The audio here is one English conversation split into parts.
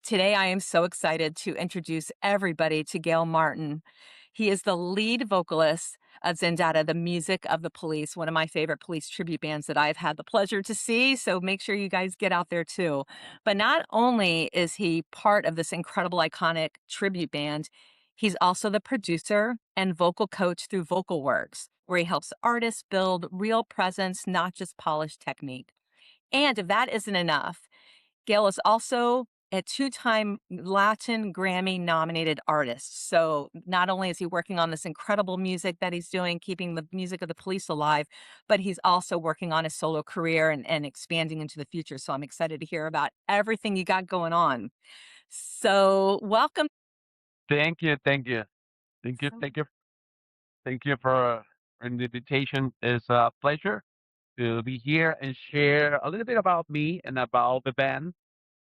Today, I am so excited to introduce everybody to Gail Martin. He is the lead vocalist of Zendatta, the music of the police, one of my favorite police tribute bands that I've had the pleasure to see. So make sure you guys get out there too. But not only is he part of this incredible, iconic tribute band, he's also the producer and vocal coach through Vocal Works, where he helps artists build real presence, not just polished technique. And if that isn't enough, Gail is also a two-time Latin Grammy-nominated artist. So not only is he working on this incredible music that he's doing, keeping the music of the police alive, but he's also working on his solo career and expanding into the future. So I'm excited to hear about everything you got going on. So welcome. Thank you, thank you, thank you, So thank you, thank you for the invitation. It's a pleasure to be here and share a little bit about me and about the band,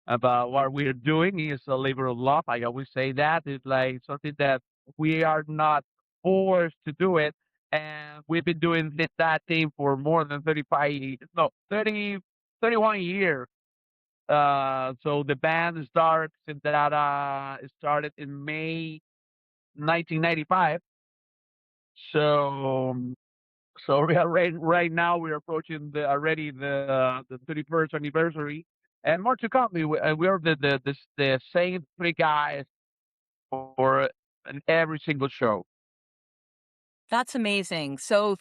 about what we're doing. Is a labor of love. I always say that it's like something that we are not forced to do it, and we've been doing that thing for more than 35, no, 30, 31 years. So the band started in May 1995. So we are right now we're approaching the 31st anniversary, and more to come. We are the same three guys for in every single show. that's amazing. So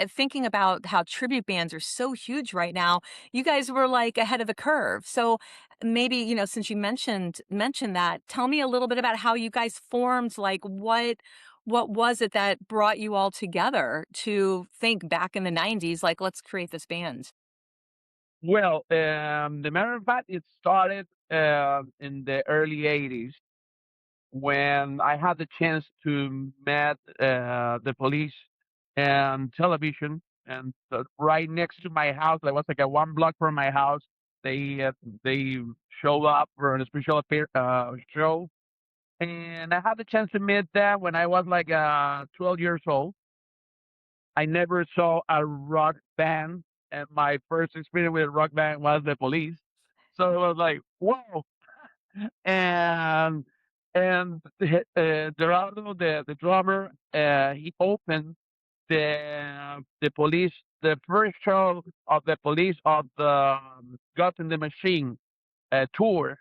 thinking about how tribute bands are so huge right now, you guys were like ahead of the curve. So maybe, since you mentioned that, tell me a little bit about how you guys formed, like what was it that brought you all together to think back in the 90s, like let's create this band? Well, the matter of fact, it started in the early '80s when I had the chance to meet the police and television, and right next to my house, like was like a one block from my house. They showed up for a special show, and I had the chance to meet them when I was like 12 years old. I never saw a rock band, and my first experience with a rock band was the police. So it was like, whoa, and Gerardo, the drummer, he opened the police, the first show of the police of the God in the Machine tour.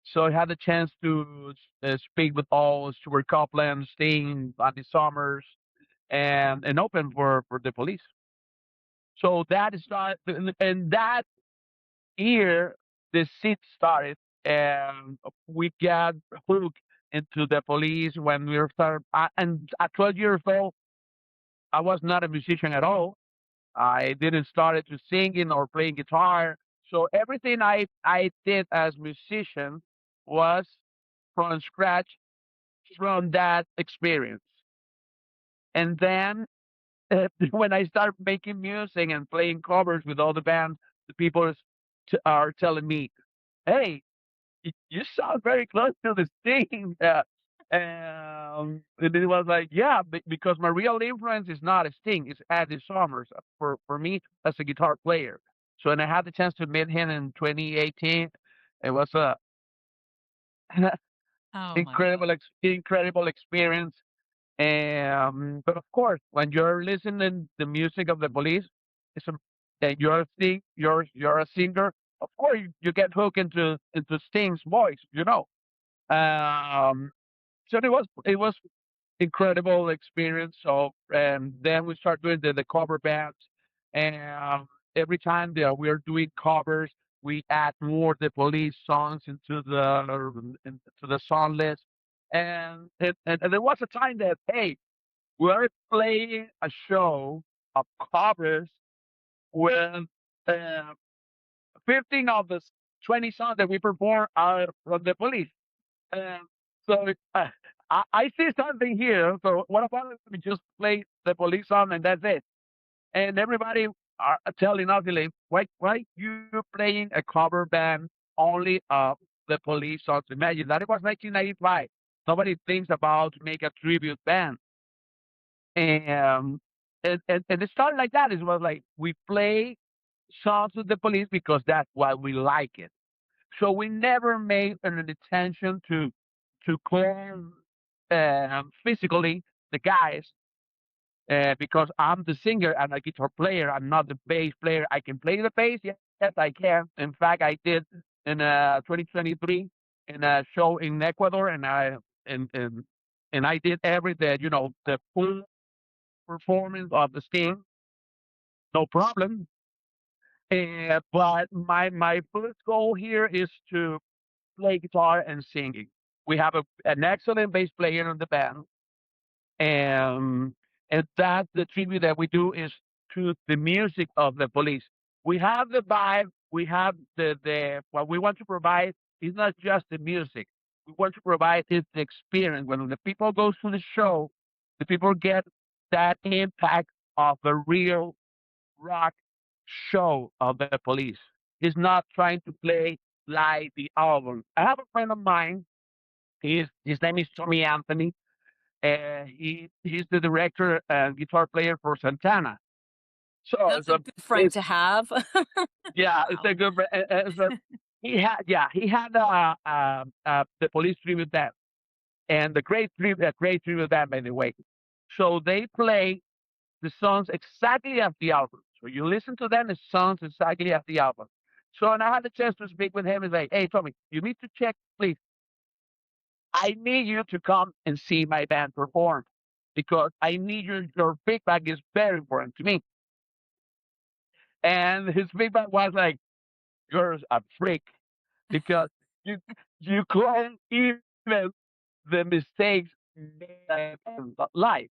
So I had the chance to speak with all Stuart Copeland, Sting, Andy Summers, and open for the police. So that started, and that year the seed started, and we got hooked into the police when we were started. And at 12 years old, I was not a musician at all. I didn't start to singing or playing guitar. So everything I did as musician was from scratch from that experience. And then when I start making music and playing covers with all the bands, the people are telling me, "Hey, you sound very close to the Sting." And it was like, yeah, because my real influence is not a Sting, it's Eddie Summers for me as a guitar player. So when I had the chance to meet him in 2018, it was a Oh my God. incredible experience. But of course, when you're listening the music of the police, it's a, and you're a singer. Of course, you get hooked into Sting's voice. Um, so it was incredible experience. So and then we start doing the cover bands, and every time that we're doing covers, we add more the police songs into the song list. And there was a time that hey, we're playing a show of covers with uh, 15 of the 20 songs that we perform are from the police. Um, so I see something here. So what about if we just play the police song and that's it? And everybody are telling us, like, why you playing a cover band only of the police songs? Imagine that it was 1995. Nobody thinks about to make a tribute band. And and it started like that. It was like we play songs with the police because that's why we like it. So we never made an intention to call physically the guys because I'm the singer and a guitar player. I'm not the bass player. I can play the bass. Yes, yes, I can. In fact, I did in 2023 in a show in Ecuador, and and and I did the full performance of the sting, no problem. But my first goal here is to play guitar and singing. We have an excellent bass player in the band, and that the tribute that we do is to the music of the police. We have the vibe, we have the what we want to provide is not just the music. We want to provide is the experience. When the people go to the show, the people get that impact of the real rock show of the police. He's not trying to play like the album. I have a friend of mine. His name is Tommy Anthony. He's the director and guitar player for Santana. So That's a good friend it's to have. yeah, it's Wow. a good. He had the police tribute band and the great tribute band by the way. So they play the songs exactly as the album. So you listen to them, the songs exactly as the album. So and I had the chance to speak with him and say, hey Tommy, you need to check, please. I need you to come and see my band perform because I need your feedback is very important to me. And his feedback was like, you're a freak because you you clone even the mistakes made in life.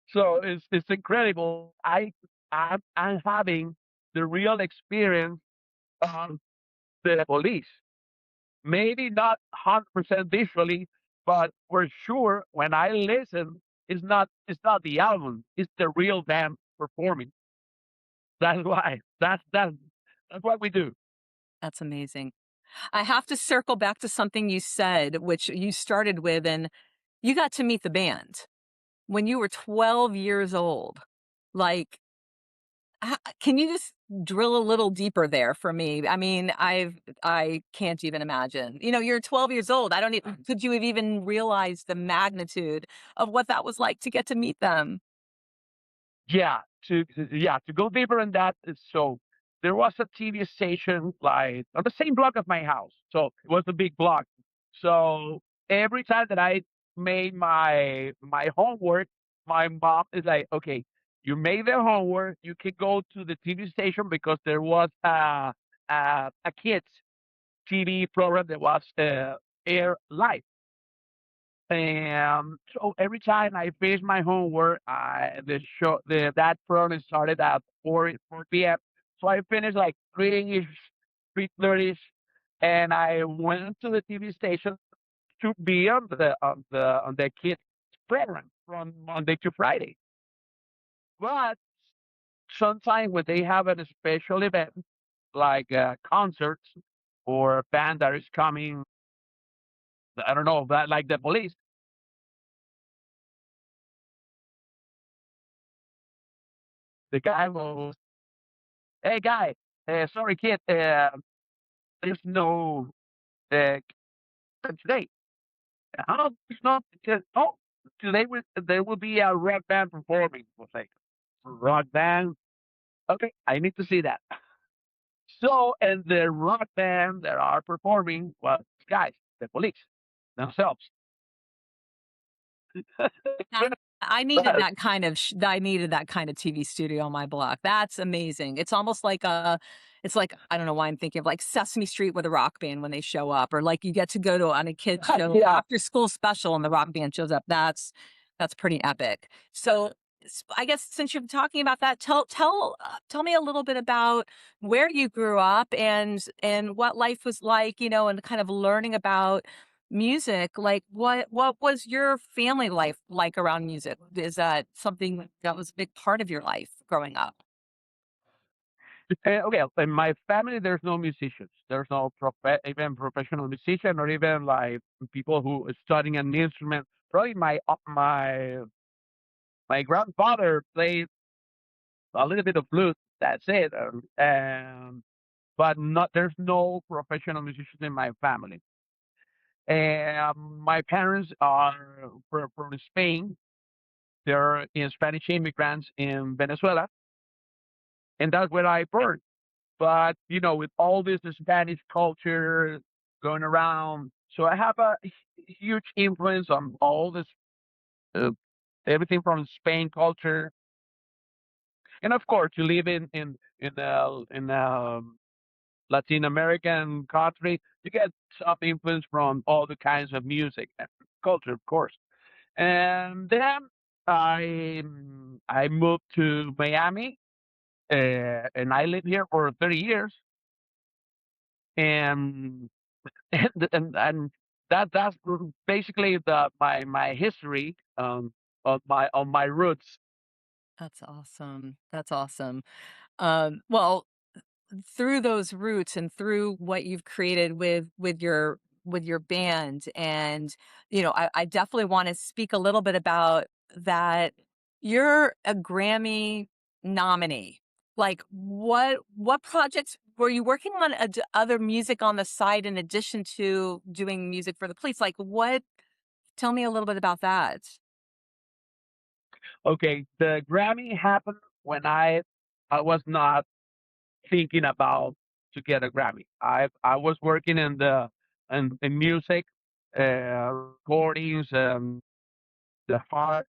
So it's incredible. I'm having the real experience of the police. Maybe not 100% visually, but for sure when I listen, it's not the album, it's the real band performing. That's why. That's what we do. That's amazing. I have to circle back to something you said, which you started with, and you got to meet the band when you were 12 years old. Like, can you just drill a little deeper there for me? I mean, I can't even imagine. You're 12 years old. I don't even, could you have even realized the magnitude of what that was like to get to meet them? Yeah, to go deeper in that, so there was a TV station like on the same block of my house. So it was a big block. So every time that I made my homework, my mom is like, "Okay, you made the homework. You can go to the TV station because there was a kids TV program that was air live." And so every time I finish my homework, that program started at 4 p.m. So I finished like 3-ish, 3:30, and I went to the TV station to be on the kids program from Monday to Friday. But sometimes when they have a special event like concerts or a band that is coming, I don't know, that like the police, the guy will, hey guy, sorry kid, there's no uh, today. How there's not? Oh, today there will be a rock band performing. I was like, rock band? Okay, I need to see that. So, and the rock band that are performing was guys, the police themselves. That I needed But, that kind of I needed that kind of TV studio on my block. That's amazing. It's almost like it's like I don't know why I'm thinking of like Sesame Street with a rock band when they show up, or like you get to go to on a kids show yeah, after school special and the rock band shows up. That's pretty epic. So I guess since you're talking about that, tell me a little bit about where you grew up and what life was like, and kind of learning about music. Like what was your family life like around music? Is that something that was a big part of your life growing up? okay. In my family, there's no musicians. There's no even professional musician or even like people who are studying an instrument. Probably my grandfather played a little bit of flute. That's it. but not there's no professional musicians in my family. And my parents are from Spain. They're in Spanish immigrants in Venezuela, and that's where I born. But with all this Spanish culture going around, so I have a huge influence on all this, uh, everything from Spain culture, and of course, you live in Latin American country, you get some influence from all the kinds of music and culture, of course. And then I moved to Miami, and I lived here for 30 years, and and that's basically my history, on my roots. That's awesome. That's awesome. Well, through those roots and through what you've created with your band, and I definitely want to speak a little bit about that. You're a Grammy nominee. Like, what projects were you working on, other music on the side in addition to doing music for the police? Like, what? Tell me a little bit about that. Okay, the Grammy happened when I was not thinking about to get a Grammy. I was working in music, recordings, and the hard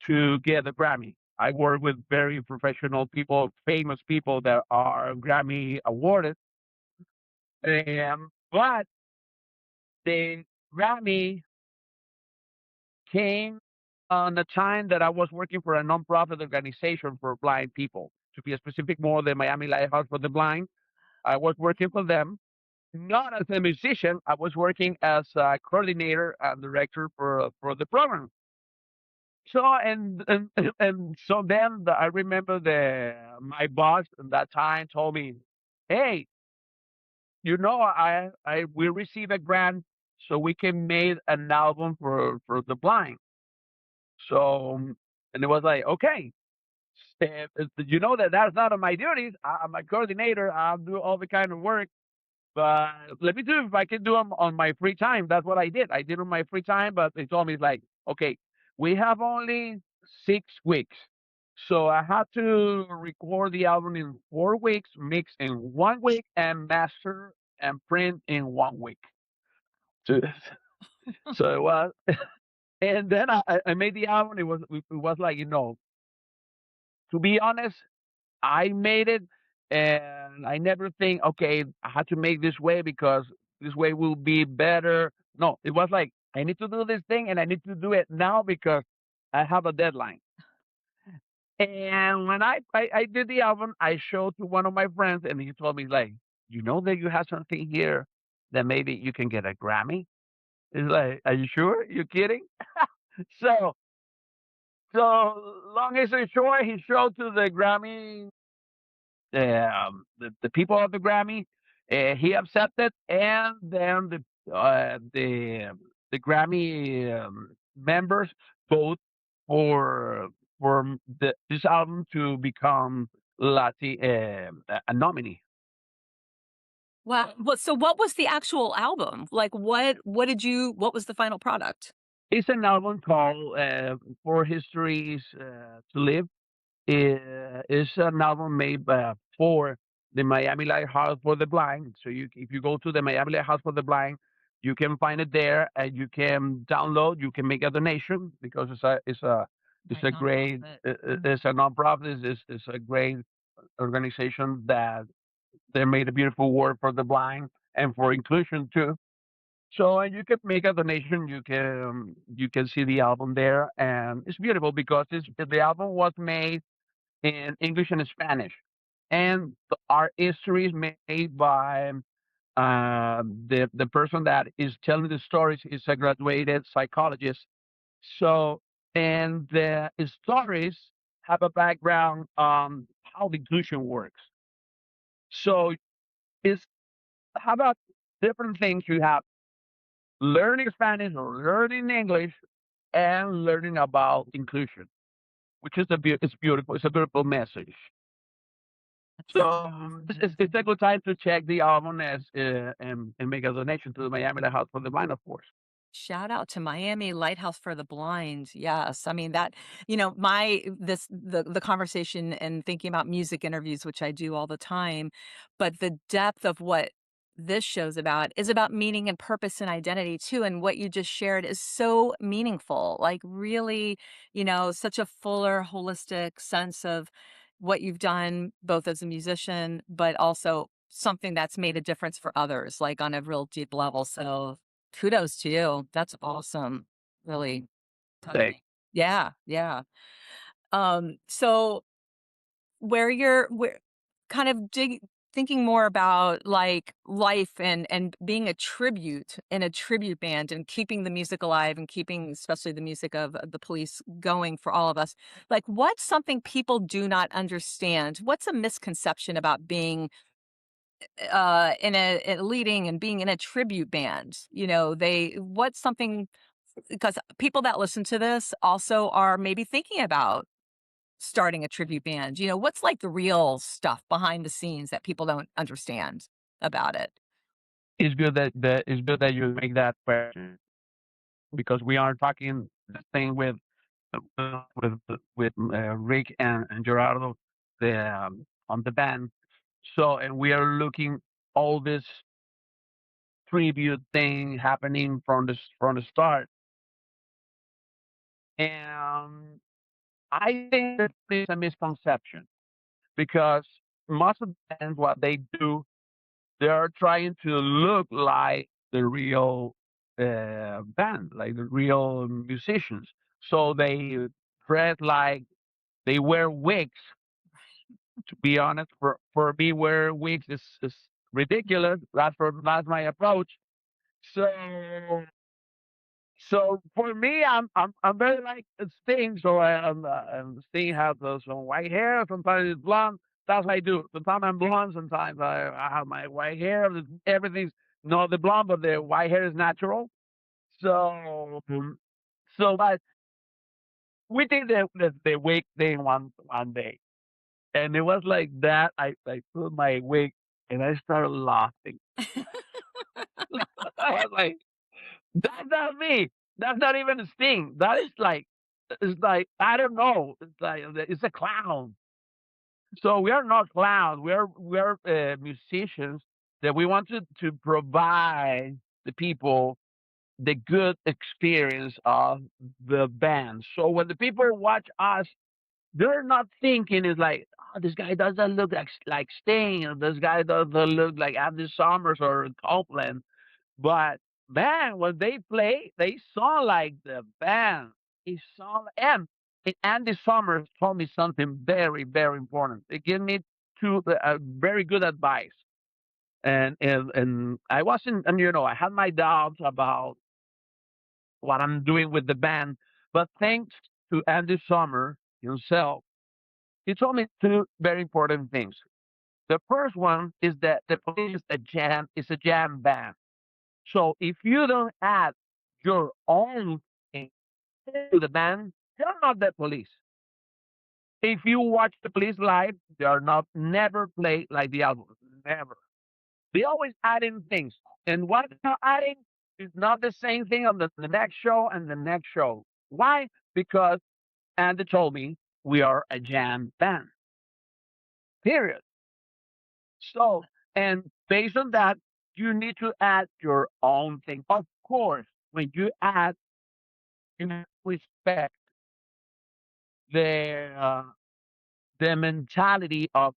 to get a Grammy. I work with very professional people, famous people that are Grammy awarded. But the Grammy came on the time that I was working for a nonprofit organization for blind people. To be specific, more the Miami Lighthouse for the Blind. I was working for them, not as a musician. I was working as a coordinator and director for the program. So and so then I remember my boss at that time told me, "Hey, I we received a grant so we can make an album for the blind." So and it was like, okay, that's not on my duties. I'm a coordinator. I'll do all the kind of work. But let me do if I can do them on my free time. That's what I did. I did on my free time, but they told me like, okay, we have only 6 weeks. So I had to record the album in 4 weeks, mix in 1 week, and master and print in 1 week. So, so it was, and then I made the album. It was like, to be honest, I made it, and I never think, okay, I had to make this way because this way will be better. No, it was like, I need to do this thing and I need to do it now because I have a deadline. And when I did the album, I showed to one of my friends, and he told me, like, you know that you have something here that maybe you can get a Grammy? It's like, are you sure? You kidding? So, long story short, he showed to the Grammy, the people of the Grammy. He accepted, and then the Grammy members vote for this album to become a nominee. Wow. So what was the actual album? Like, what was the final product? It's an album called "For Histories to Live." It's an album made for the Miami Lighthouse for the Blind. So if you go to the Miami Lighthouse for the Blind, you can find it there, and you can download. You can make a donation because it's Right, a great nonprofit. it's a nonprofit. It's a great organization that they made a beautiful work for the blind and for inclusion too. So and you can make a donation. You can see the album there, and it's beautiful because the album was made in English and Spanish. And our history is made by the person that is telling the stories is a graduated psychologist. So, and the stories have a background on how the inclusion works. So, it's how about different things you have learning Spanish or learning English and learning about inclusion, which is it's beautiful. It's a beautiful message. So it's a good time to check the album and make a donation to the Miami Lighthouse for the Blind, of course. Shout out to Miami Lighthouse for the Blind. Yes. I mean that, the conversation and thinking about music interviews, which I do all the time, but the depth of what this show's about is about meaning and purpose and identity too. And what you just shared is so meaningful. Like really, such a fuller, holistic sense of what you've done both as a musician, but also something that's made a difference for others, like on a real deep level. So kudos to you. That's awesome. Really touching. Like, Yeah, yeah. So where kind of thinking more about like life and being a tribute in a tribute band and keeping the music alive and keeping especially the music of the police going for all of us. Like what's something people do not understand? What's a misconception about being in a leading and being in a tribute band? They what's something because people that listen to this also are maybe thinking about starting a tribute band. What's like the real stuff behind the scenes that people don't understand about it? it's good that you make that question because we are talking the thing with Rick and Gerardo on the band. So and we are looking all this tribute thing happening from the start. And I think that is a misconception because most of the bands, what they do, they are trying to look like the real band, like the real musicians. So they dress like they wear wigs. To be honest, for me, wear wigs is ridiculous. That's my approach. So So for me, I'm very like Sting. So and Sting has some white hair. Sometimes it's blonde. That's what I do. Sometimes I'm blonde. Sometimes I have my white hair. Everything's not the blonde, but the white hair is natural. So but we did the wig thing one day, and it was like that. I put my wig and I started laughing. I was like, that's not me. That's not even a sting. That is like it's like I don't know. It's like it's a clown. So we are not clowns. We are musicians that we want to provide the people the good experience of the band. So when the people watch us, they're not thinking it's like, oh, this guy doesn't look like Sting, or this guy doesn't look like Andy Summers or Copeland. But man, when they play, they sound like the band. It sound and Andy Summers told me something very, very important. They gave me two very good advice. And I wasn't, and I had my doubts about what I'm doing with the band, but thanks to Andy Summer himself, he told me two very important things. The first one is that the police is a jam band. So if you don't add your own thing to the band, you're not the police. If you watch the police live, they are not never play like the album. Never. They always add in things. And what they're adding is not the same thing on the next show and the next show. Why? Because Andy told me we are a jam band. Period. So and based on that, you need to add your own thing. Of course, when you add you respect the uh, the mentality of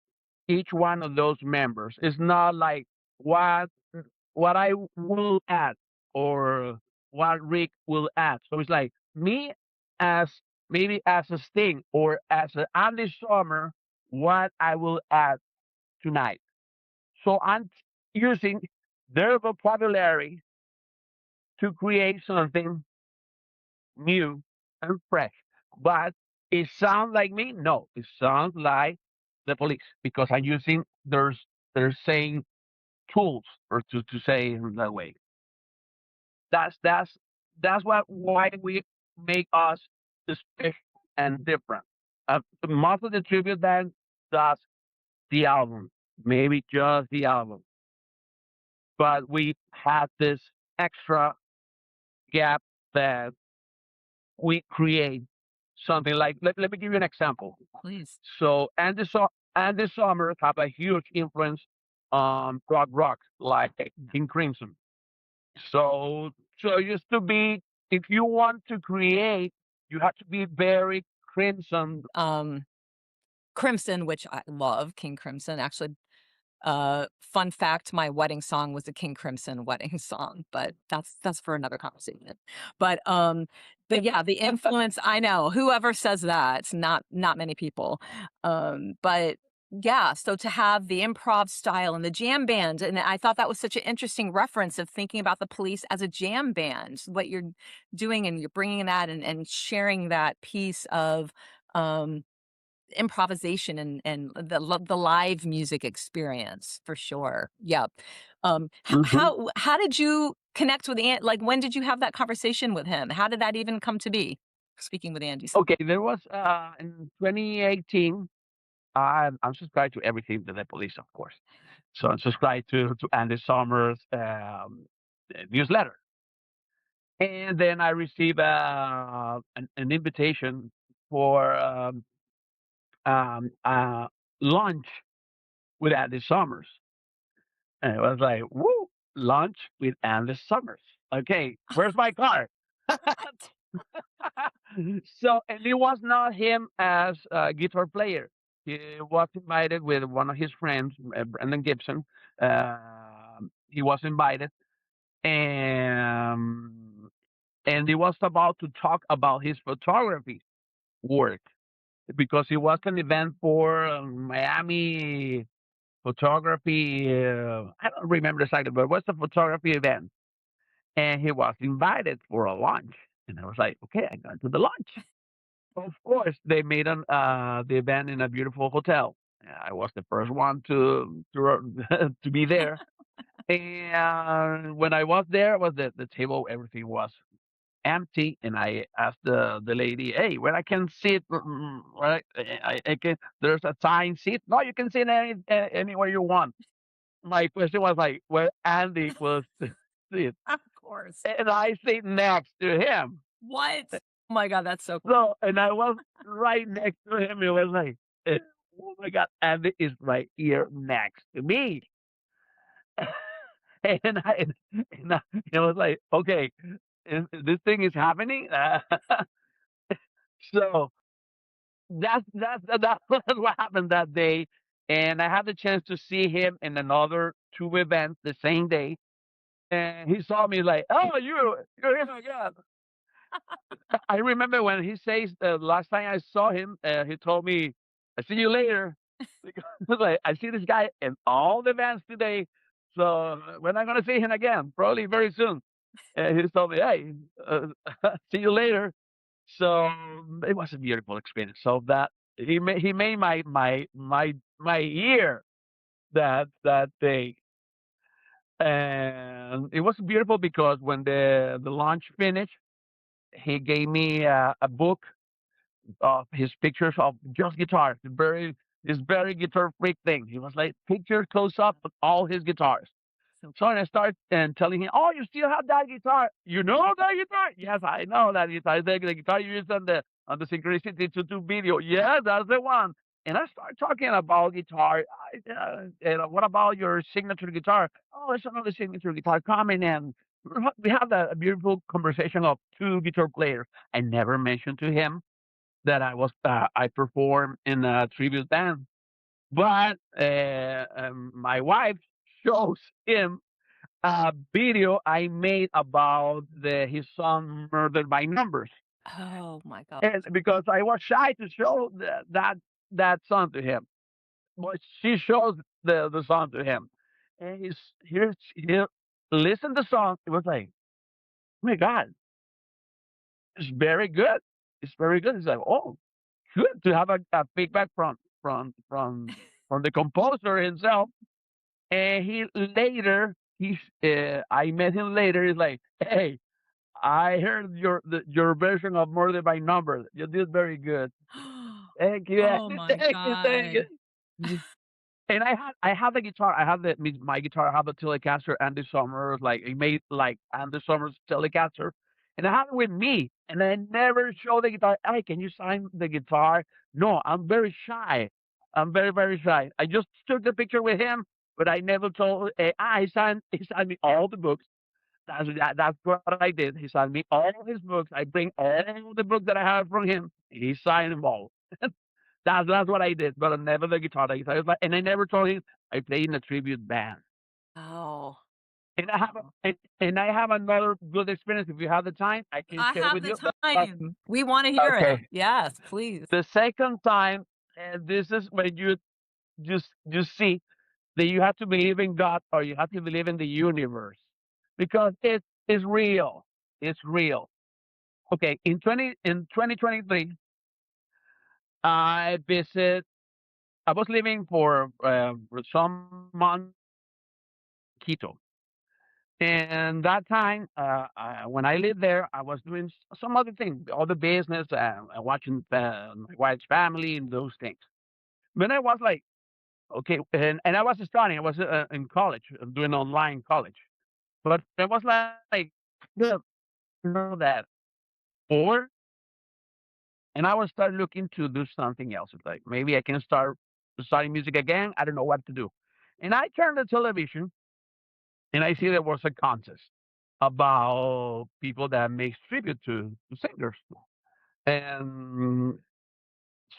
each one of those members. It's not like what what I will add or what Rick will add. So it's like me as maybe as a Sting or as an Andy Sommer, what I will add tonight. So I'm using their vocabulary to create something new and fresh. But it sounds like me? No, it sounds like the police because I'm using their same tools or to say it that way. That's that's that's why we make us special and different. Most of the tribute band does the album, maybe just the album. But we had this extra gap that we create something like, let me give you an example. Please. So Andy Summers have a huge influence on prog rock, like King Crimson. So it used to be, if you want to create, you have to be very Crimson. Um, Crimson, which I love, King Crimson. Actually, fun fact, my wedding song was a King Crimson wedding song, but that's for another conversation. But yeah, the influence, I know, whoever says that, it's not many people. But yeah, so to have the improv style and the jam band, and I thought that was such an interesting reference of thinking about the Police as a jam band, what you're doing, and you're bringing that and sharing that piece of, um improvisation and the live music experience for sure. Yeah. Mhm. How did you connect with like, when did you have that conversation with him? How did that even come to be? Speaking with Andy. Okay, there was in 2018. I'm subscribed to everything that the police, of course. So I'm subscribed to Andy Summers newsletter, and then I received an invitation for lunch with Andy Summers, and it was like, woo, lunch with Andy Summers. Okay, where's my car? So, and it was not him as a guitar player. He was invited with one of his friends, Brendan Gibson. He was invited, and he was about to talk about his photography work because it was an event for Miami photography. I don't remember exactly, but it was a photography event, and he was invited for a lunch. And I was like, okay, I got to the lunch. Of course, they made the event in a beautiful hotel. I was the first one to be there. And when I was there, was the table, everything was empty, and I asked the lady, "Hey, where I can sit? Where I can? There's a assigned seat. No, you can sit anywhere you want." My question was like, where Andy was to sit, Of course. and I sit next to him. What? Oh my god, that's so cool. So, and I was right next to him. It was like, oh my God, Andy is right here next to me. And I was like, okay, this thing is happening. So that's what happened that day. And I had the chance to see him in another two events the same day. And he saw me like, oh, you're him again. I remember when he says the last time I saw him, he told me, "I see you later." Because like, I see this guy in all the events today, so we're not gonna see him again, probably very soon. And he told me, "Hey, uh, see you later." So it was a beautiful experience. So that he made my year that day, and it was beautiful because when the launch finished, he gave me a book of his pictures of just guitars. This very guitar freak thing. He was like picture close up of all his guitars. So So I start and telling him, "Oh, you still have that guitar? You know that guitar? Yes, I know that guitar. The guitar you used on the Synchronicity to do video. Yes, that's the one." And I start talking about guitar. And what about your signature guitar? Oh, there's another signature guitar coming, and we have a beautiful conversation of two guitar players. I never mentioned to him that I performed in a tribute band. But my wife shows him a video I made about his song "Murdered by Numbers," oh my god. and because I was shy to show that song to him, but she shows the song to him, and he listened to the song. It was like, oh my God, it's very good. It's very good. It's like, oh, good to have a feedback from the composer himself. And I met him later. He's like, "Hey, I heard your version of Murder by Numbers. You did very good. Thank you, Oh my thank you, thank god. you." And I had the guitar. I had my guitar. I had the Telecaster Andy Summers. Like he made like Andy Summers Telecaster, and I had it with me. And I never showed the guitar. Hey, can you sign the guitar? No, I'm very shy. I'm very shy. I just took the picture with him, but I never told. He signed me all the books. That's what I did. He signed me all his books. I bring all the books that I have from him. He signed them all. That's what I did, but I never the guitar. The guitar was like, and I never told him I play in a tribute band. Oh, And I have another good experience. If you have the time, I can I share have with the you. time. We wanna hear it. Okay. Yes, please. The second time, and this is when you just see that you have to believe in God or you have to believe in the universe because it is real. It's real. Okay, in 2023, I visit. I was living for some months in Quito. And that time, when I lived there, I was doing some other things, other business, watching my wife's family and those things. Then I was like, okay, and I was studying. I was in college, doing online college. But I was like, yeah, that, or and I was start looking to do something else. It's like maybe I can start studying music again. I don't know what to do, and I turned the television and I see there was a contest about people that makes tribute to singers. And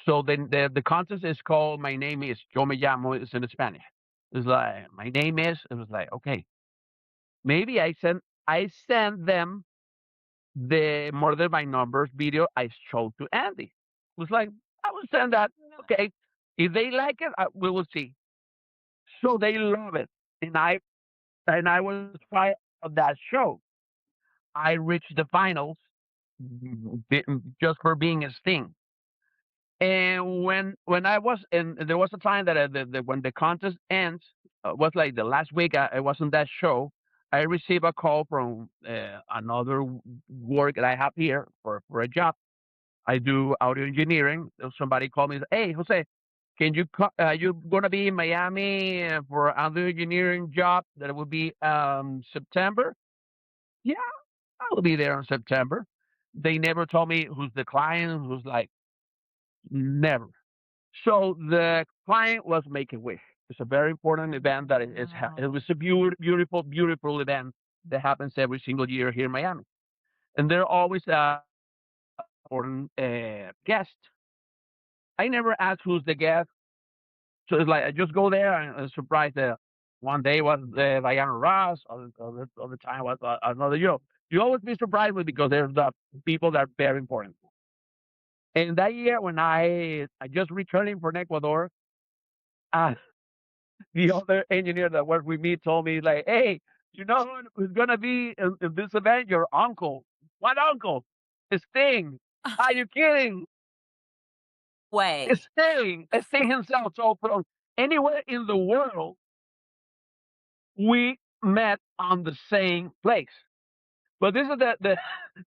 so then the contest is called My Name Is Yo Me Llamo. It's in Spanish. It's like my name is. It was like okay, maybe I sent them the Murder by Numbers video I showed to Andy. It was like I will send that. Okay, if they like it, we will see. So they love it, and I was part of that show. I reached the finals just for being a Sting. And when I was and there was a time that when the contest ends was like the last week I was on that show. I received a call from another work that I have here for a job. I do audio engineering. Somebody called me and said, "Hey, Jose, can you gonna be in Miami for audio engineering job that will be September?" Yeah, I will be there in September. They never told me who's the client, who's like, never. So the client was Make a Wish. It's a very important event that it Wow. was a beautiful event that happens every single year here in Miami. And they're always important guest. I never asked who's the guest. So it's like I just go there and surprise the one day was Diana Ross, other time was another. You always be surprised with because there's the people that are very important. And that year when I just returning from Ecuador, uh, the other engineer that worked with me told me like, "Hey, you know who's gonna be in this event? Your uncle." What uncle? Sting. Are you kidding? Way. Sting himself. So from anywhere in the world, we met on the same place. But this is the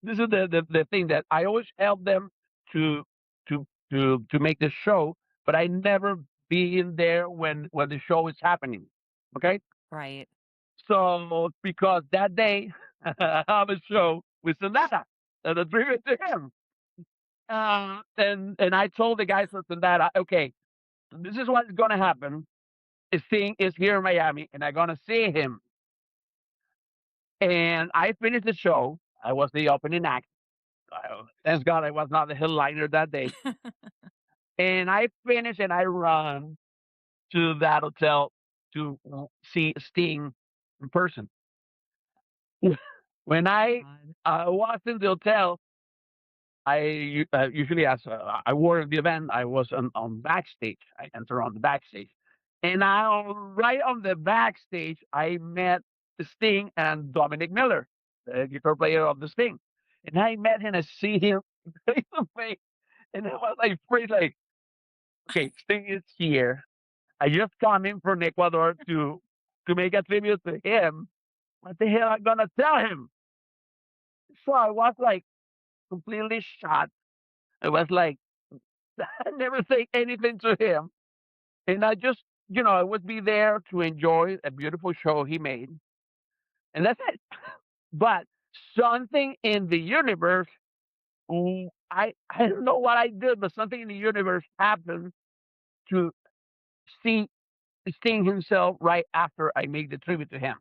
this is the thing that I always help them to to make the show, but I never be in there when the show is happening. Okay, Right. so because that day I have a show with Zendata and a tribute to him, and I told the guys from Zendata, okay, this is what's gonna happen. His thing is here in Miami, and I'm gonna see him. And I finished the show. I was the opening act. Thank God I was not the headliner that day. And I finished and I run to that hotel to see Sting in person. When I God. walked in the hotel, usually as I wore the event, I was on backstage. I enter on the backstage, and right on the backstage, I met Sting and Dominic Miller, the guitar player of the Sting, and I met him. I see him face to face, and I was like, freeze, like, okay, Sting is here. I just come in from Ecuador to make a tribute to him. What the hell am I gonna tell him? So I was like completely shocked. I was like, I never say anything to him. And I just I would be there to enjoy a beautiful show he made, and that's it. But something in the universe, I don't know what I did, but something in the universe happened to see Sting himself right after I made the tribute to him.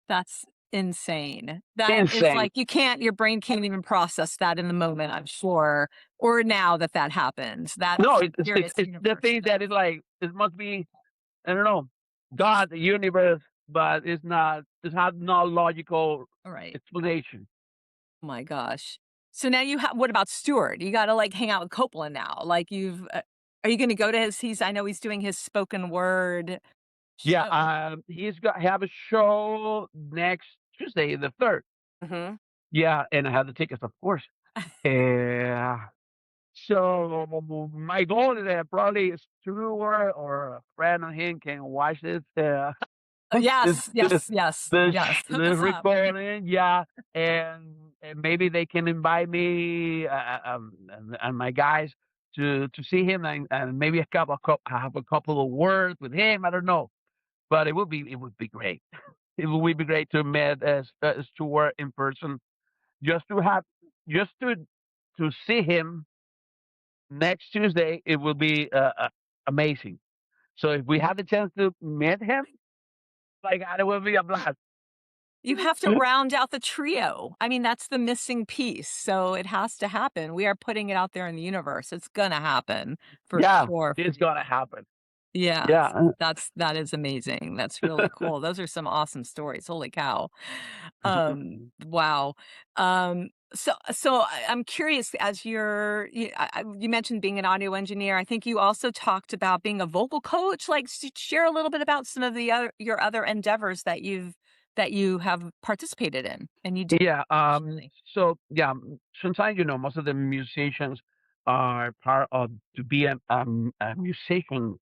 That's insane. That is Insane. like your brain can't even process that in the moment, I'm sure, or now that that happens. No, That's serious it's the universe thing stuff. that is like it must be, I don't know, God, the universe, but it's not. It has no logical All right. explanation. Oh my gosh. So now you have what about Stewart? You gotta, like, hang out with Coppola now. Like, are you gonna go to I know he's doing his spoken word Yeah, show. he's got have a show next Tuesday, the 3rd. Mhm. Yeah, and I have the tickets, of course. Yeah. So my goal is that probably Stewart or a friend of him can watch this. Oh, This yes, this yes, yes, this yes. Hook this us up. recording, yeah, and maybe they can invite me, and my guys to see him, and maybe have a couple of words with him. I don't know, but it would be great. It would be great to meet Stuart in person, just to have just to see him next Tuesday. It will be amazing. So if we have the chance to meet him, my God, it will be a blast. You have to round out the trio. I mean, that's the missing piece, so it has to happen. We are putting it out there in the universe. It's gonna happen for Yeah, sure for it's you. gonna happen. Yes, Yeah. that is amazing. That's really cool. Those are some awesome stories. Holy cow. Wow. I'm curious as you mentioned being an audio engineer. I think you also talked about being a vocal coach. Like share a little bit about some of the other your other endeavors that you have participated in and you do Yeah, professionally. so, yeah, sometimes, most of the musicians are part of to be a musician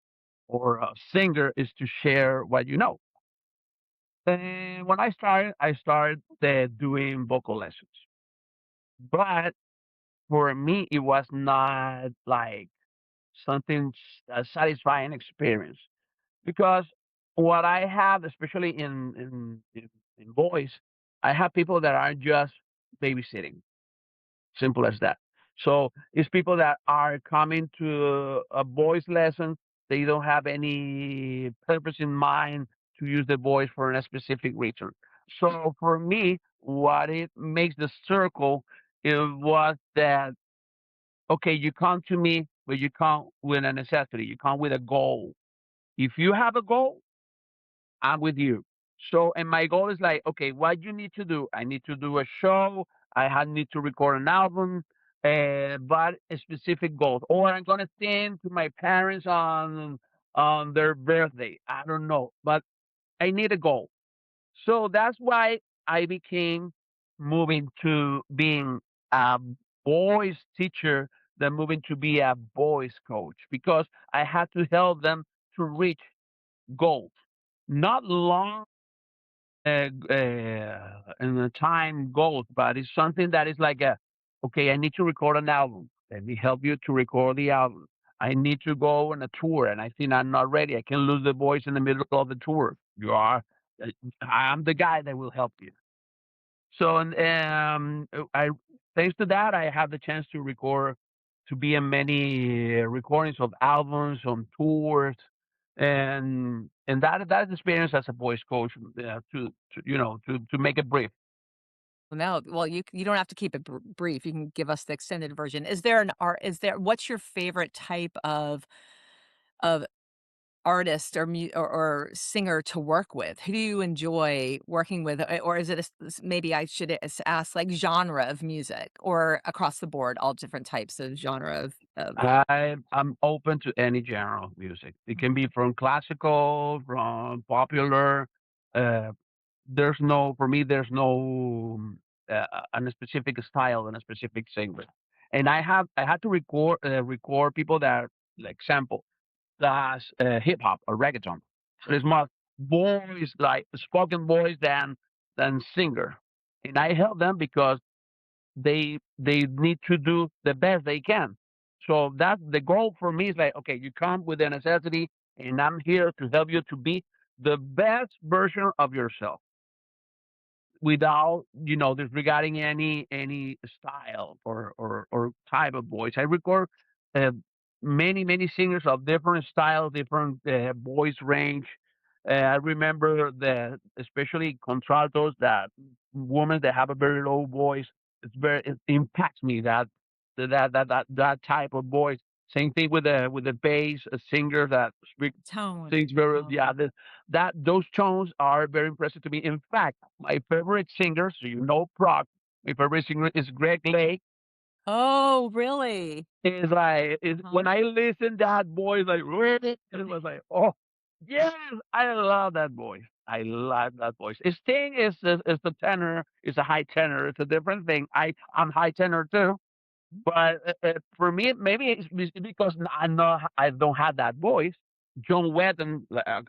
or a singer is to share what you know. And when I started doing vocal lessons. But for me, it was not like something a satisfying experience because what I have, especially in voice, I have people that are just babysitting. Simple as that. So it's people that are coming to a voice lesson. They don't have any purpose in mind to use the voice for a specific reason. So for me, what it makes the circle it was that okay, you come to me, but you come with a necessity. You come with a goal. If you have a goal, I'm with you. So, and my goal is like, okay, what you need to do? I need to do a show. need to record an album, but a specific goal. Or I'm gonna sing to my parents on their birthday. I don't know, but I need a goal. So that's why I became moving to being a boys teacher, then moving to be a boys coach because I had to help them to reach goals, not long in the time goals, but it's something that is like okay, I need to record an album. Let me help you to record the album. I need to go on a tour, and I think I'm not ready. I can lose the voice in the middle of the tour. You are, I'm the guy that will help you. So, and I thanks to that, I have the chance to record, to be in many recordings of albums on tours, and that experience as a voice coach to make it brief. No, well, you don't have to keep it brief. You can give us the extended version. Is there an art? Is there what's your favorite type of artist or singer to work with? Who do you enjoy working with? Or is it maybe I should ask like genre of music or across the board, all different types of genre of I'm open to any genre of music. It can be from classical, from popular. Uh, there's no for me. There's no a specific style and a specific singer. And I had to record people that are like sample that's hip hop or reggaeton. So it's more voice like spoken voice than singer. And I help them because they need to do the best they can. So that the goal for me is like, okay, you come with a necessity and I'm here to help you to be the best version of yourself without disregarding any style or type of voice. I record uh, many singers of different styles, different voice range. I remember that especially contraltos, that women that have a very low voice. It impacts me that type of voice. Same thing with the bass, a singer that Tone. sings very, Oh. yeah. That those tones are very impressive to me. In fact, my favorite singer, so prog. My favorite singer is Greg Lake. Oh, really? Is like is Huh? when I listen that voice like really, it was like, oh yes, I love that voice. I love that voice. His thing is the tenor, is a high tenor. It's a different thing. I'm high tenor too. But for me, maybe it's because I know I don't have that voice. John Wetton,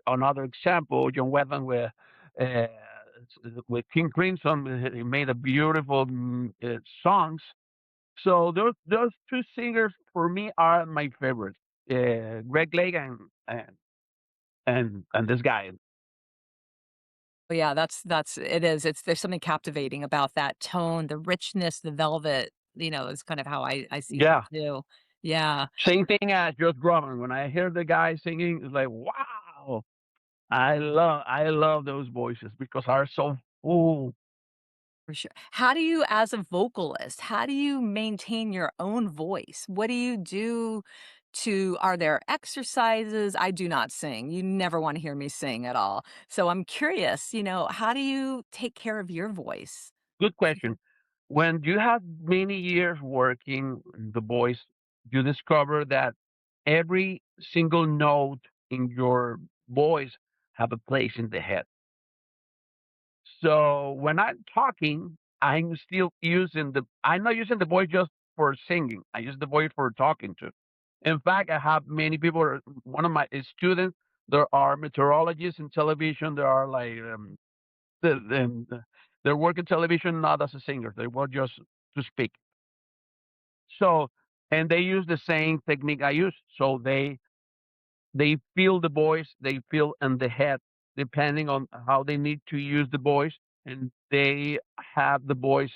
another example. John Wetton uh, with King Crimson, he made a beautiful songs. So those two singers for me are my favorites. Greg Lake and this guy. Oh, yeah, that's it is. There's something captivating about that tone, the richness, the velvet, is kind of how I see him Yeah, too. Yeah, same thing as Josh Groban. When I hear the guy singing, it's like wow. I love those voices because are so full. for sure. How do you as a vocalist, how do you maintain your own voice? What do you do to are there exercises? I do not sing. You never wanna hear me sing at all. So I'm curious, how do you take care of your voice? Good question. When you have many years working the voice, you discover that every single note in your voice have a place in the head. So when I'm talking, I'm not using the voice just for singing. I use the voice for talking to. In fact, I have many people, one of my students, there are meteorologists in television. There are like, they work in television not as a singer. They work just to speak. So, and they use the same technique I use. So they feel the voice, they feel in the head, depending on how they need to use the voice, and they have the voice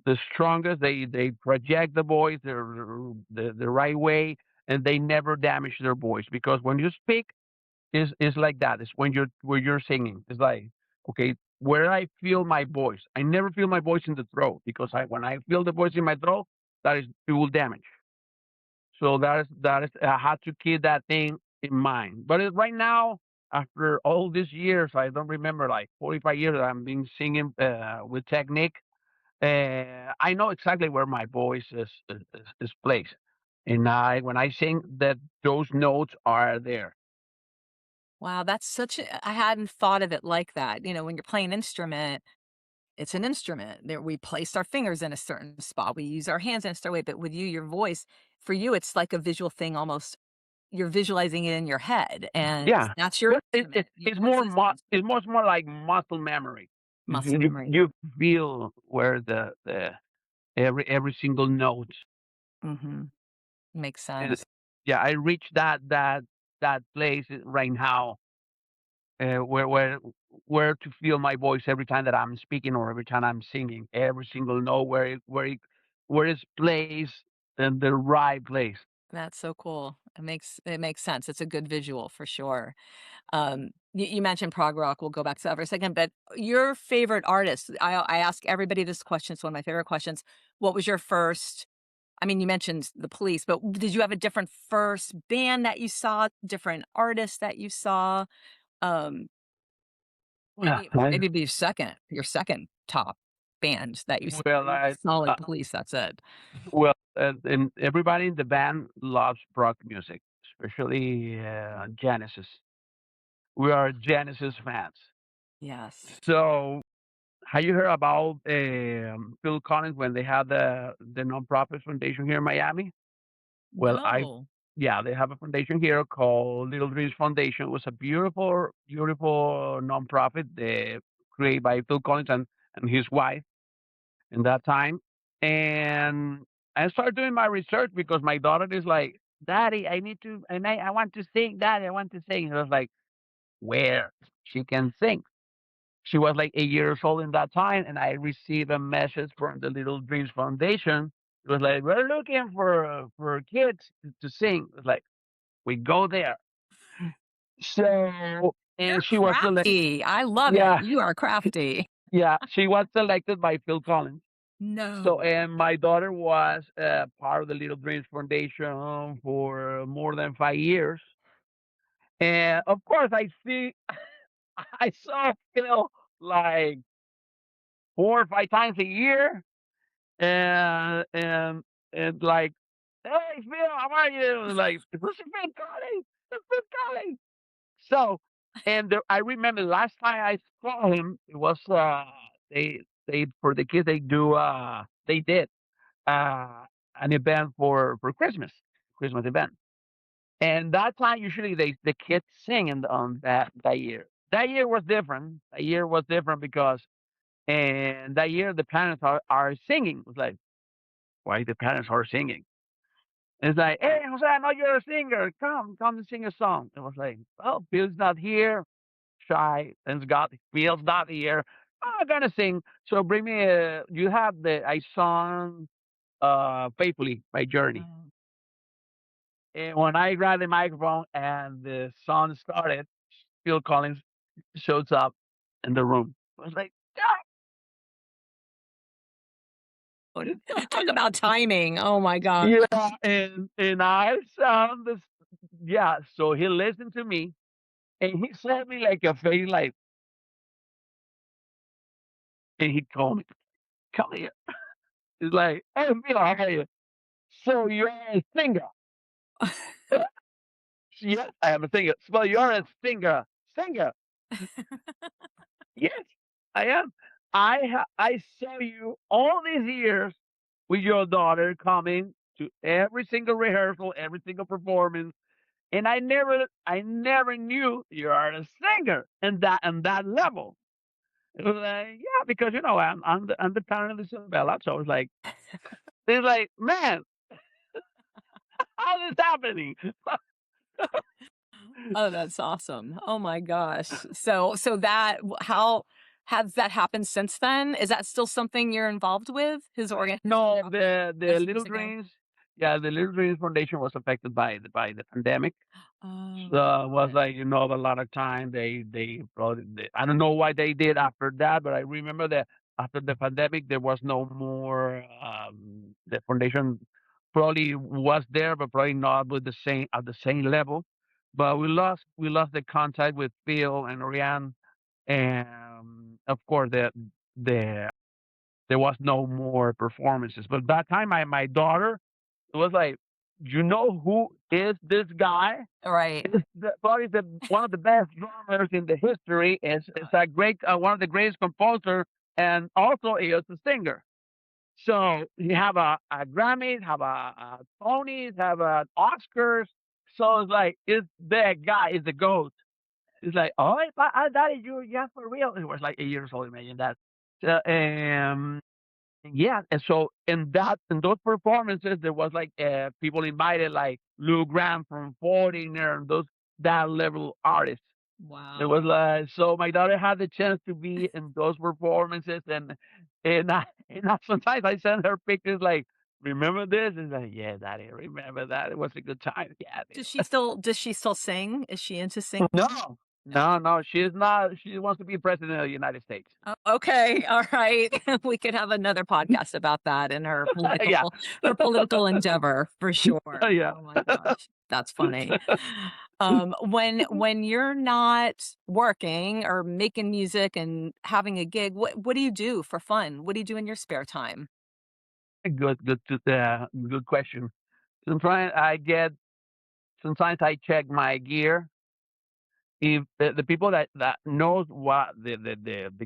the strongest. They project the voice the right way, and they never damage their voice because when you speak, is like that. It's when you're singing. It's like okay, where I feel my voice. I never feel my voice in the throat because when I feel the voice in my throat, that is it will damage. So that is I had to keep that thing in mind. But right now, after all these years, I don't remember like 45 years that I've been singing with technique. I know exactly where my voice is placed, and when I sing, that those notes are there. Wow, that's such a I hadn't thought of it like that. When you're playing an instrument, it's an instrument. There we place our fingers in a certain spot. We use our hands in a certain way, but with you, your voice, for you, it's like a visual thing almost. You're visualizing it in your head, and Yeah, that's your but instrument. Your it's voice is your it's instrument. much more like muscle memory. Muscle memory. You feel where the every single note. Mhm. Makes And sense. yeah, I reached that place right now, where to feel my voice every time that I'm speaking or every time I'm singing. Every single note where it's placed in the right place. That's so cool. It makes sense. It's a good visual for sure. You mentioned prog rock. We'll go back to that for a second, but your favorite artist, I ask everybody this question. It's one of my favorite questions. What was your first I mean, you mentioned the Police, but did you have a different first band that you saw, different artist that you saw? Um, Yeah, maybe be your second top band that you saw. well, Solid uh, Police, that's it. and everybody in the band loves rock music, especially Genesis. We are Genesis fans. Yes. So, have you heard about Phil Collins when they had the nonprofit foundation here in Miami? Well, No. yeah, they have a foundation here called Little Dreams Foundation. It was a beautiful nonprofit created by Phil Collins and his wife in that time. And I started doing my research because my daughter is like Daddy, I need to, and I want to sing, Daddy, I want to sing. I was like, where? She can sing. She was like 8 years old in that time, and I received a message from the Little Dreams Foundation. It was like, we're looking for kids to sing. It was like, we go there. So, You're and she was selected. crafty. I love it. Yeah, You are crafty. yeah, she was selected by Phil Collins. So, No. and my daughter was part of the Little Dreams Foundation for more than 5 years. And of course, I see, I saw Phil like 4 or 5 times a year, and and like, hey Phil, how are you? And like, this is Phil Collins, this is Phil Collins. So, and I remember last time I saw him, it was they for the kids they did uh an event for Christmas event. And that time, usually the kids sing on that year. That year was different. That year was different because, and that year the parents are singing. It's like, why the parents are singing? It's like, hey, Jose, I know you're a singer. Come and sing a song. It was like, well, Bill's not here. Shy. And God, Bill's not here. I'm gonna sing. So bring me a. You have the I sung faithfully by Journey. Oh. And when I grabbed the microphone and the song started, Phil Collins shows up in the room. I was like, Talk about timing. Oh my gosh. yeah, and I sound this, yeah. So he listened to me and he saw me like a face, like, and he told me, "Come here." He's like, "Hey, Phil, how are you? So you're a singer?" Yes, I am a singer. So you're a singer, singer. Yes, I am. I saw you all these years with your daughter coming to every single rehearsal, every single performance, and I never knew you are a singer in that level. It was like, yeah, because I'm the parent of the Isabella, so it's like, man, how is this happening? Oh, that's awesome. Oh my gosh. So that how has that happened since then? Is that still something you're involved with? His organization No, you're the as Little singing? Dreams, yeah, the Little Dreams Foundation was affected by the pandemic. Oh, So it was got it. like, a lot of time they brought I don't know why they did after that, but I remember that after the pandemic there was no more the foundation probably was there, but probably not with the same at the same level. But we lost the contact with Phil and Oriane, and of course the there was no more performances. But that time my daughter, it was like, you know who is this guy? Right. It's probably one of the best drummers in the history. Is a great one of the greatest composer, and also he is a singer. So he have a Grammys, have a Tonys, have a Oscars. So it's like, it's the guy, is the goat. It's like, oh, that is you, yeah, for real. It was like 8 years old. Imagine that. So, yeah, and so in those performances, there was like people invited like Lou Graham from Foreigner and those that level artists. It Wow. was like, so my daughter had the chance to be in those performances, and sometimes I send her pictures like, remember this? And like, yeah, Daddy, remember that? It was a good time. Yeah, Does she still sing? Is she into singing? no, no, no, she's not. She wants to be president of the United States. Oh, okay, all right. We could have another podcast about that and her Yeah, political endeavor for sure. yeah. Oh my gosh, that's funny. When you're not working or making music and having a gig, what do you do for fun? What do you do in your spare time? Good question. Sometimes I check my gear. If the people that knows what the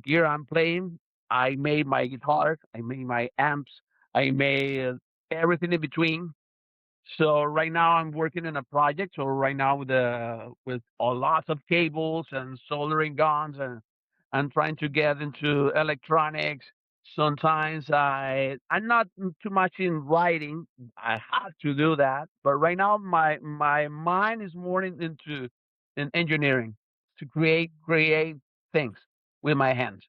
gear I'm playing, I made my guitars, I made my amps, I made everything in between. So right now I'm working in a project. So right now with a lots of cables and soldering guns, and I'm trying to get into electronics. Sometimes I'm not too much in writing. I have to do that, but right now my mind is more into in engineering to create things with my hands.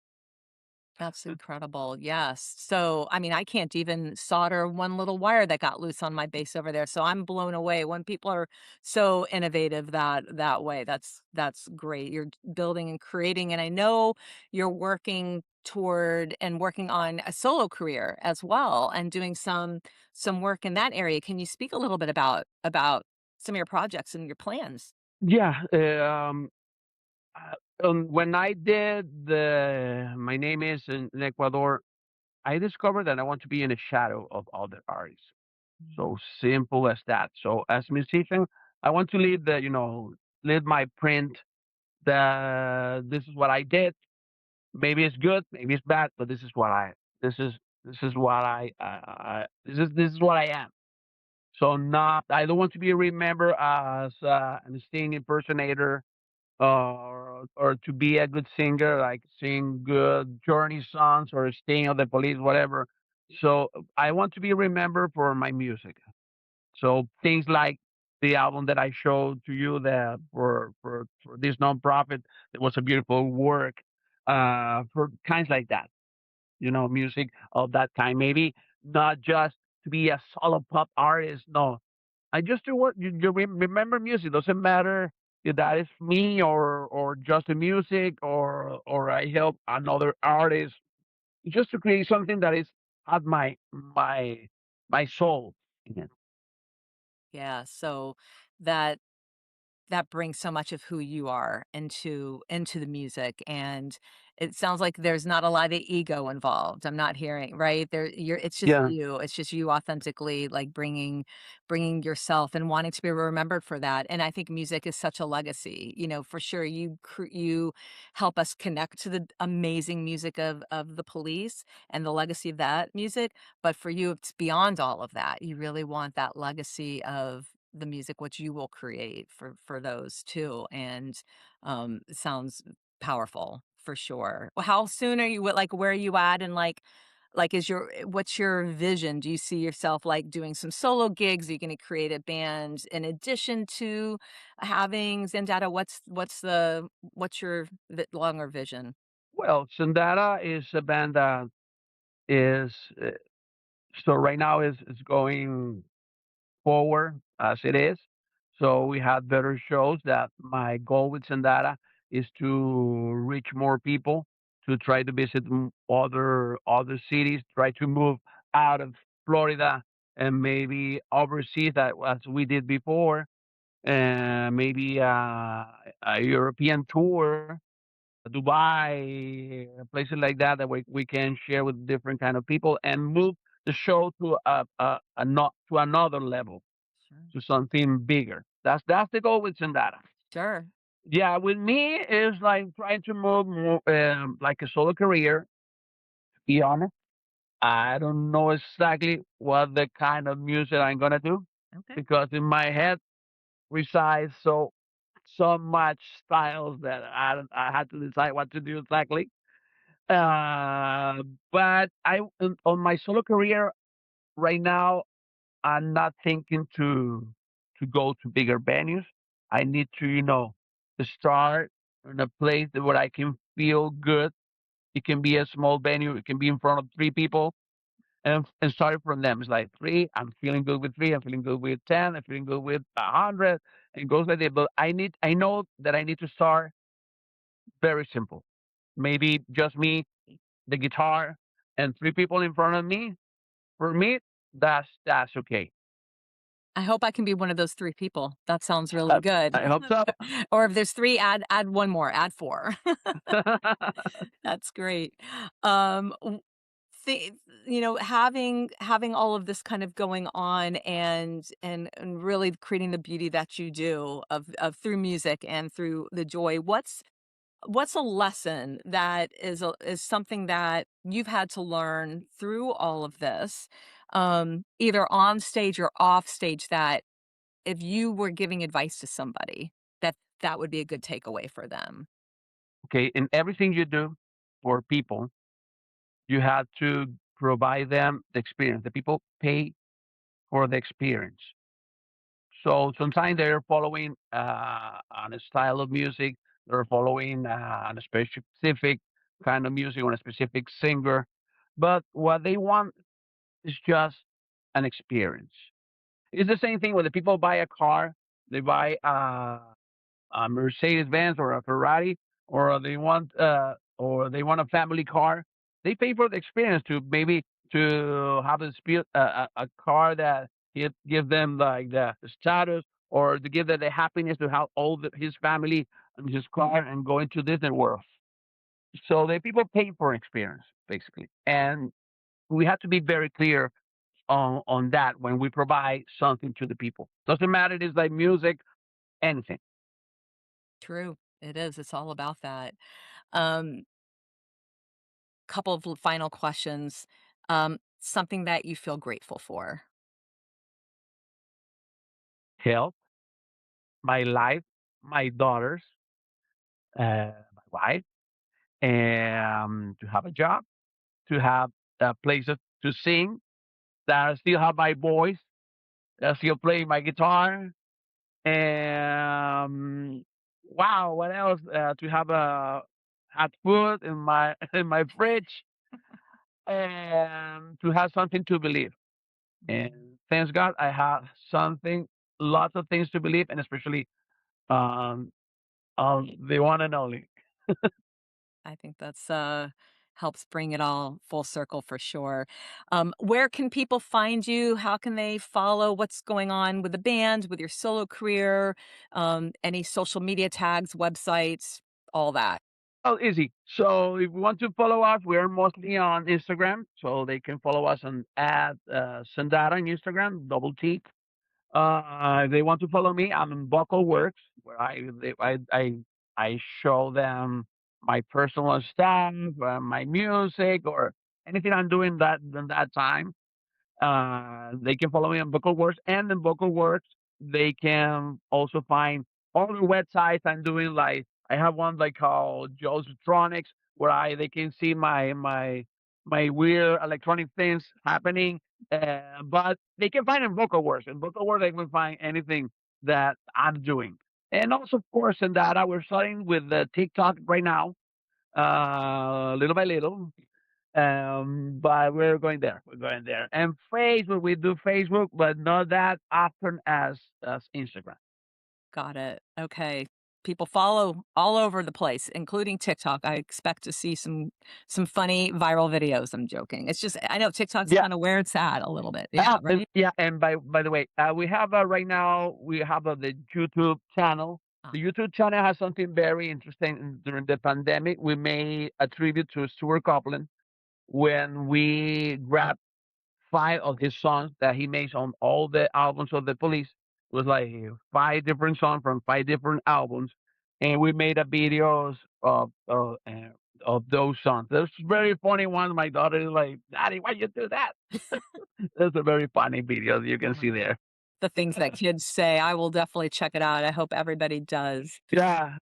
That's incredible, yes. So, I mean, I can't even solder one little wire that got loose on my bass over there, so I'm blown away when people are so innovative that way. That's great. You're building and creating, and I know you're working toward and working on a solo career as well and doing some work in that area. Can you speak a little bit about some of your projects and your plans? Yeah, when I did the my name is in Ecuador, I discovered that I want to be in the shadow of other artists. Mm. So simple as that. So as a musician, I want to leave the leave my print. That this is what I did. Maybe it's good, maybe it's bad, but this is this is what this is what I am. So not I don't want to be remembered as an sting impersonator or to be a good singer, like sing good Journey songs or Sting of the Police, whatever. So I want to be remembered for my music. So things like the album that I showed to you that for this nonprofit, it was a beautiful work for kinds like that. Music of that kind. Maybe not just to be a solo pop artist. No, I just do what remember music. Doesn't matter if that is me or just the music or I help another artist just to create something that is at my soul in it. Yeah, so that that brings so much of who you are into the music, and it sounds like there's not a lot of ego involved. I'm not hearing right? There you're Yeah. it's just you authentically, like, bringing yourself and wanting to be remembered for that, and I think music is such a legacy, for sure you help us connect to the amazing music of the Police and the legacy of that music, but for you, it's beyond all of that. You really want that legacy of the music which you will create for those too, and, it sounds powerful for sure. Well, how soon are you like, where are you at and like, is your what's your vision? Do you see yourself, like, doing some solo gigs? Are you gonna create a band in addition to having Zendata? What's your longer vision? Well, Zendata is a band that is so right now is going forward as it is. So we had better shows. That my goal with Zendata is to reach more people, to try to visit other cities, try to move out of Florida and maybe overseas that as we did before, and maybe a European tour, Dubai, places like that that we can share with different kind of people and move the show to a not to another level, Sure. to something bigger. That's the goal with Zendata. Sure. Yeah, with me is like trying to move more, like a solo career. To be honest, I don't know exactly what the kind of music I'm gonna do Okay. because in my head resides so much styles that I had to decide what to do exactly. Uh, but on my solo career right now, I'm not thinking to go to bigger venues. I need to start in a place where I can feel good. It can be a small venue. It can be in front of three people, and start from them. It's like three. I'm feeling good with three. I'm feeling good with 10. I'm feeling good with 100. And it goes like that. But I know that I need to start very simple. Maybe just me, the guitar, and three people in front of me. For me, that's okay. I hope I can be one of those 3 people. That sounds really I, good. I hope so. Or if there's 3, add 1 more, add 4. That's great. W thi having all of this kind of going on and really creating the beauty that you do of through music and through the joy, what's a lesson that is something that you've had to learn through all of this, either on stage or off stage that if you were giving advice to somebody, that would be a good takeaway for them. Okay, in everything you do for people, you have to provide them the experience. The people pay for the experience. So sometimes they're following on a style of music, they're following on a specific kind of music on a specific singer, but what they want is just an experience. It's the same thing when the people buy a car, they buy a Mercedes Benz or a Ferrari, or they want a family car. They pay for the experience to maybe to have a car that give them like the status or to give them the happiness to have his family and his car and go into Disney World. So the people pay for experience basically, and we have to be very clear on that when we provide something to the people. Doesn't matter if it's like music, anything. True. It is. It's all about that. Um, Couple of final questions. Something that you feel grateful for. Health, my life, my daughters, my wife, and to have a job, to have places to sing, that I still have my voice, that I still play my guitar, and wow, what else? To have had food in my in my fridge, and to have something to believe. And thanks God, I have something, lots of things to believe, and especially um, the one and only. I think that's helps bring it all full circle for sure. Where can people find you? How can they follow what's going on with the band, with your solo career? Any social media tags, websites, all that. Oh, easy. So if you want to follow us, we're mostly on Instagram, so they can follow us on at Zendata on Instagram, double T. If they want to follow me, I'm in Vocal Works, where I show them my personal stuff, my music, or anything I'm doing that in that time. They can follow me on Vocal Works, and in Vocal Works, they can also find all the websites I'm doing. Like I have one like called Joe's Electronics, where I they can see my weird electronic things happening. But they can find in Vocal Works. In Vocal Works, they can find anything that I'm doing. And also, of course, in that we're starting with the TikTok right now, little by little. But we're going there. We're going there. And Facebook, we do Facebook, but not that often as Instagram. Got it. Okay. People follow all over the place, including TikTok. I expect to see some funny viral videos. I'm joking. It's just I know TikTok's Yeah. kind of where it's at a little bit. Yeah, And right? yeah, and by the way, we have right now we have the YouTube channel. Ah, The YouTube channel has something very interesting. During the pandemic, we made a tribute to Stewart when we grabbed 5 of his songs that he makes on all the albums of the Police. It was like 5 different songs from 5 different albums, and we made a videos of those songs. There's very funny one. My daughter is like, "Daddy, why you do that?" That's a very funny video you can uh-huh. see there. The things that kids say, I will definitely check it out. I hope everybody does. Yeah.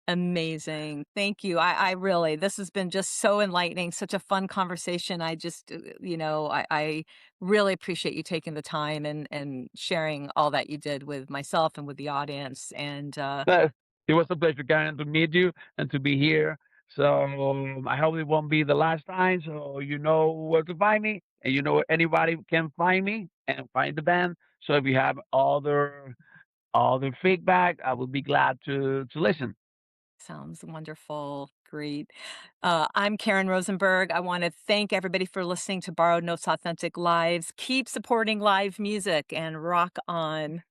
Amazing. Thank you. I really this has been just so enlightening, such a fun conversation. I just, I really appreciate you taking the time and sharing all that you did with myself and with the audience. And No, it was a pleasure, Karen, to meet you and to be here. So I hope it won't be the last time. So you know where to find me, and you know where anybody can find me and find the band. So if you have other feedback, I would be glad to listen. sounds wonderful. Great. I'm Karen Rosenberg. I want to thank everybody for listening to Borrowed Notes Authentic Lives. Keep supporting live music and rock on.